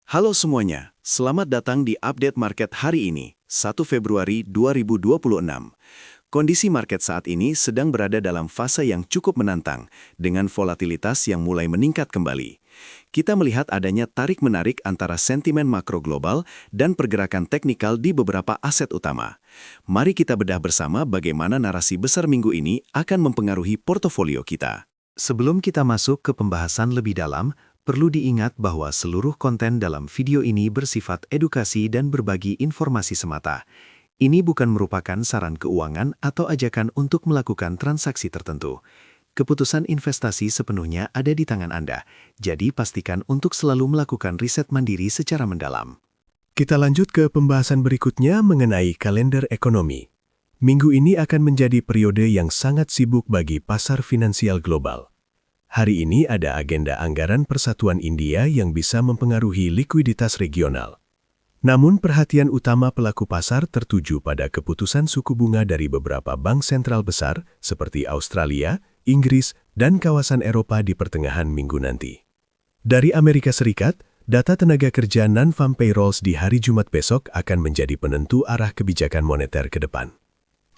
Halo semuanya, selamat datang di update market hari ini, 1 Februari 2026. Kondisi market saat ini sedang berada dalam fase yang cukup menantang, dengan volatilitas yang mulai meningkat kembali. Kita melihat adanya tarik-menarik antara sentimen makro global dan pergerakan teknikal di beberapa aset utama. Mari kita bedah bersama bagaimana narasi besar minggu ini akan mempengaruhi portofolio kita. Sebelum kita masuk ke pembahasan lebih dalam, perlu diingat bahwa seluruh konten dalam video ini bersifat edukasi dan berbagi informasi semata. Ini bukan merupakan saran keuangan atau ajakan untuk melakukan transaksi tertentu. Keputusan investasi sepenuhnya ada di tangan Anda, jadi pastikan untuk selalu melakukan riset mandiri secara mendalam. Kita lanjut ke pembahasan berikutnya mengenai kalender ekonomi. Minggu ini akan menjadi periode yang sangat sibuk bagi pasar finansial global. Hari ini ada agenda anggaran Persatuan India yang bisa mempengaruhi likuiditas regional. Namun perhatian utama pelaku pasar tertuju pada keputusan suku bunga dari beberapa bank sentral besar seperti Australia, Inggris, dan kawasan Eropa di pertengahan minggu nanti. Dari Amerika Serikat, data tenaga kerja non-farm payrolls di hari Jumat besok akan menjadi penentu arah kebijakan moneter ke depan.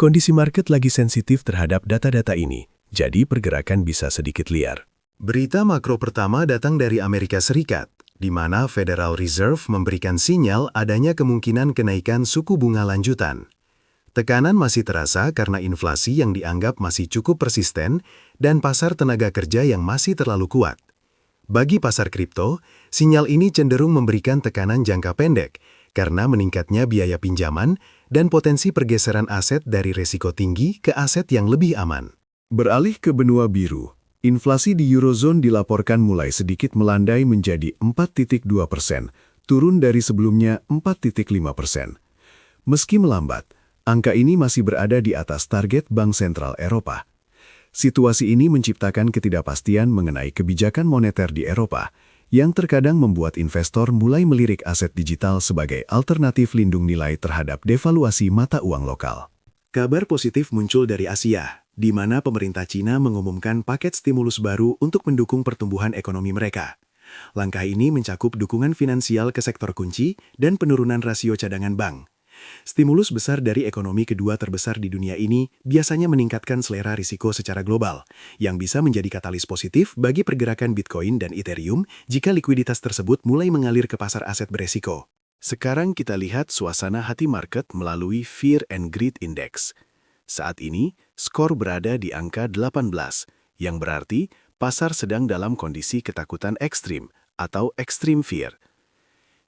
Kondisi market lagi sensitif terhadap data-data ini, jadi pergerakan bisa sedikit liar. Berita makro pertama datang dari Amerika Serikat, di mana Federal Reserve memberikan sinyal adanya kemungkinan kenaikan suku bunga lanjutan. Tekanan masih terasa karena inflasi yang dianggap masih cukup persisten dan pasar tenaga kerja yang masih terlalu kuat. Bagi pasar kripto, sinyal ini cenderung memberikan tekanan jangka pendek karena meningkatnya biaya pinjaman dan potensi pergeseran aset dari risiko tinggi ke aset yang lebih aman. Beralih ke benua biru, inflasi di Eurozone dilaporkan mulai sedikit melandai menjadi 4,2%, turun dari sebelumnya 4,5%. Meski melambat, angka ini masih berada di atas target Bank Sentral Eropa. Situasi ini menciptakan ketidakpastian mengenai kebijakan moneter di Eropa, yang terkadang membuat investor mulai melirik aset digital sebagai alternatif lindung nilai terhadap devaluasi mata uang lokal. Kabar positif muncul dari Asia, di mana pemerintah Cina mengumumkan paket stimulus baru untuk mendukung pertumbuhan ekonomi mereka. Langkah ini mencakup dukungan finansial ke sektor kunci dan penurunan rasio cadangan bank. Stimulus besar dari ekonomi kedua terbesar di dunia ini biasanya meningkatkan selera risiko secara global, yang bisa menjadi katalis positif bagi pergerakan Bitcoin dan Ethereum jika likuiditas tersebut mulai mengalir ke pasar aset beresiko. Sekarang kita lihat suasana hati market melalui Fear and Greed Index. Saat ini, skor berada di angka 18, yang berarti pasar sedang dalam kondisi ketakutan ekstrim atau extreme fear.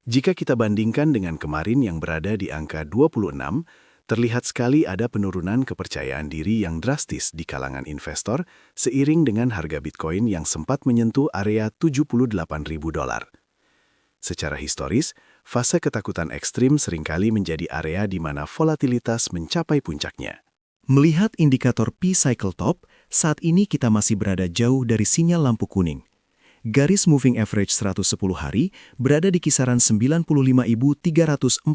Jika kita bandingkan dengan kemarin yang berada di angka 26, terlihat sekali ada penurunan kepercayaan diri yang drastis di kalangan investor seiring dengan harga Bitcoin yang sempat menyentuh area $78.000. Secara historis, fase ketakutan ekstrim seringkali menjadi area di mana volatilitas mencapai puncaknya. Melihat indikator P-Cycle Top, saat ini kita masih berada jauh dari sinyal lampu kuning. Garis moving average 110 hari berada di kisaran $95.345,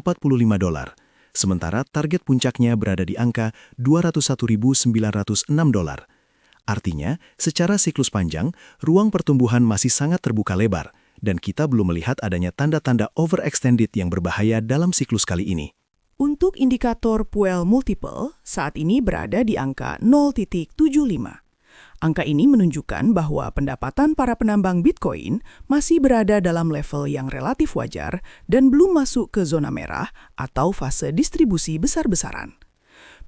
sementara target puncaknya berada di angka $201.906. Artinya, secara siklus panjang, ruang pertumbuhan masih sangat terbuka lebar, dan kita belum melihat adanya tanda-tanda overextended yang berbahaya dalam siklus kali ini. Untuk indikator Puel Multiple, saat ini berada di angka 0,75. Angka ini menunjukkan bahwa pendapatan para penambang Bitcoin masih berada dalam level yang relatif wajar dan belum masuk ke zona merah atau fase distribusi besar-besaran.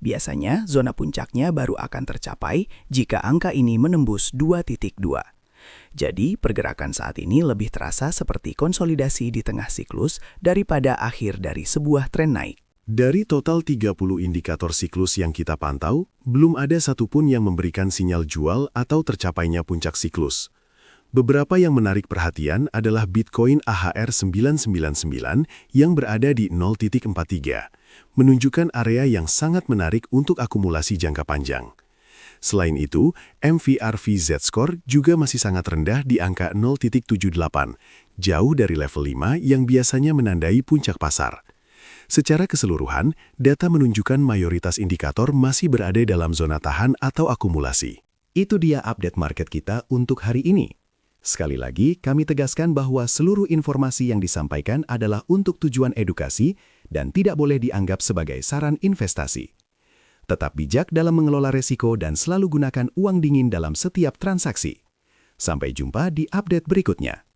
Biasanya, zona puncaknya baru akan tercapai jika angka ini menembus 2,2. Jadi, pergerakan saat ini lebih terasa seperti konsolidasi di tengah siklus daripada akhir dari sebuah tren naik. Dari total 30 indikator siklus yang kita pantau, belum ada satupun yang memberikan sinyal jual atau tercapainya puncak siklus. Beberapa yang menarik perhatian adalah Bitcoin AHR 999 yang berada di 0,43, menunjukkan area yang sangat menarik untuk akumulasi jangka panjang. Selain itu, MVRV Z-Score juga masih sangat rendah di angka 0,78, jauh dari level 5 yang biasanya menandai puncak pasar. Secara keseluruhan, data menunjukkan mayoritas indikator masih berada dalam zona tahan atau akumulasi. Itu dia update market kita untuk hari ini. Sekali lagi, kami tegaskan bahwa seluruh informasi yang disampaikan adalah untuk tujuan edukasi dan tidak boleh dianggap sebagai saran investasi. Tetap bijak dalam mengelola resiko dan selalu gunakan uang dingin dalam setiap transaksi. Sampai jumpa di update berikutnya.